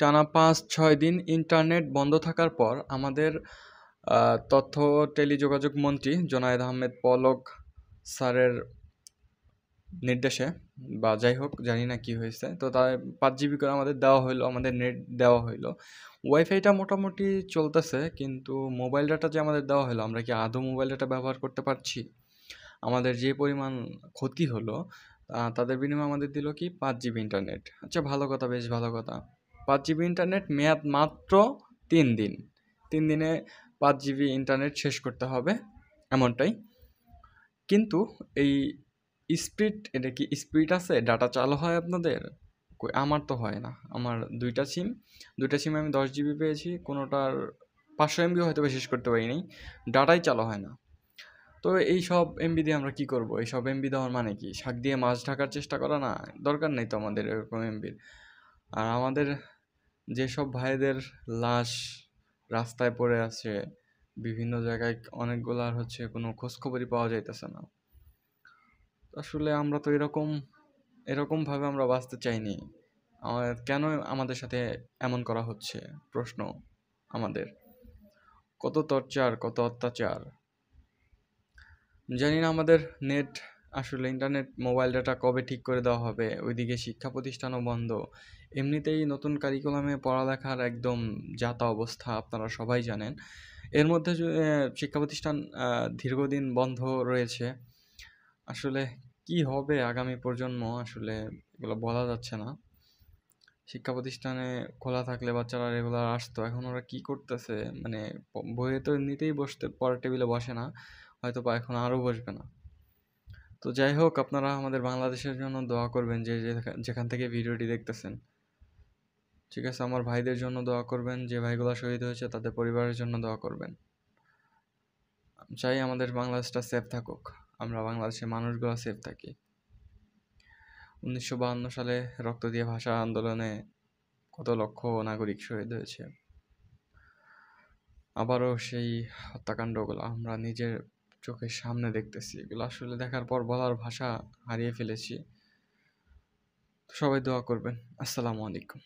টানা ৫-৬ দিন ইন্টারনেট বন্ধ থাকার পর আমাদের তথ্য টেলিযোগাযোগ মন্ত্রী জোনায়েদ আহমেদ পলক স্যারের নির্দেশে বা যাই হোক জানি না কি হয়েছে, তো তার ৫ জিবি করে আমাদের দেওয়া হইলো, আমাদের নেট দেওয়া হইলো। ওয়াইফাইটা মোটামুটি চলতেছে, কিন্তু মোবাইল ডাটা যে আমাদের দেওয়া হলো, আমরা কি আদৌ মোবাইল ডাটা ব্যবহার করতে পারছি? আমাদের যে পরিমাণ ক্ষতি হলো, তাদের বিনিময়ে আমাদের দিল কি ৫ জিবি ইন্টারনেট। আচ্ছা, ভালো কথা, বেশ ভালো কথা। ৫ জিবি ইন্টারনেট, মেয়াদ মাত্র ৩ দিন। ৩ দিনে ৫ জিবি ইন্টারনেট শেষ করতে হবে, এমনটাই। কিন্তু এই স্পিড, এটা কি স্পিড আছে? ডাটা চালু হয় আপনাদের? আমার তো হয় না। আমার দুইটা সিমে আমি ১০ জিবি পেয়েছি, কোনোটার ৫০০ এমবিও হয়তো শেষ করতে পারিনি, ডাটাই চালু হয় না। তো এই সব এমবি দিয়ে আমরা কি করব? এই সব এমবি দেওয়ার মানে কি? শাক দিয়ে মাছ ঢাকার চেষ্টা করা না? দরকার নেই তো আমাদের এরকম এমবির। আর আমাদের যেসব ভাইদের লাশ রাস্তায় পড়ে আছে, বিভিন্ন জায়গায় অনেকগুলার হচ্ছে কোনো খোঁজখবরই পাওয়া যাইতেছে না। আসলে আমরা তো এরকমভাবে আমরা বাঁচতে চাইনি। কেন আমাদের সাথে এমন করা হচ্ছে? প্রশ্ন আমাদের। কত টর্চার, কত অত্যাচার! জানি না আমাদের আসলে ইন্টারনেট মোবাইল ডাটা কবে ঠিক করে দেওয়া হবে। ওইদিকে শিক্ষা প্রতিষ্ঠানও বন্ধ। এমনিতেই নতুন কারিকুলামে পড়ালেখার একদম যাতা অবস্থা, আপনারা সবাই জানেন। এর মধ্যে শিক্ষা প্রতিষ্ঠান দীর্ঘদিন বন্ধ রয়েছে। আসলে কি হবে আগামী প্রজন্ম, আসলে এগুলো বলা যাচ্ছে না। শিক্ষা প্রতিষ্ঠানে খোলা থাকলে বাচ্চারা রেগুলার আসতো, এখন ওরা কি করতেছে? মানে বইয়ে তো এমনিতেই পড়ার টেবিলে বসে না, হয়তো বা এখন আরও বসবে না। তো যাই হোক, আপনারা আমাদের বাংলাদেশের জন্য দোয়া করবেন, যেখান থেকে ভিডিওটি দেখতেছেন। ঠিক আছে, আমার ভাইদের জন্য দোয়া করবেন, যে ভাইগুলো শহীদ হয়েছে তাদের পরিবারের জন্য দোয়া করবেন। চাই আমাদের বাংলাদেশটা সেফ থাকুক, আমরা বাংলাদেশের মানুষগুলো সেফ থাকি। 1952 সালে রক্ত দিয়ে ভাষা আন্দোলনে কত লক্ষ নাগরিক শহীদ হয়েছে। আবারও সেই হত্যাকাণ্ডগুলো আমরা নিজের চোখের সামনে দেখতেছি। এগুলো আসলে দেখার পর বলার ভাষা হারিয়ে ফেলেছি। সবাই দোয়া করবেন। আসসালামু আলাইকুম।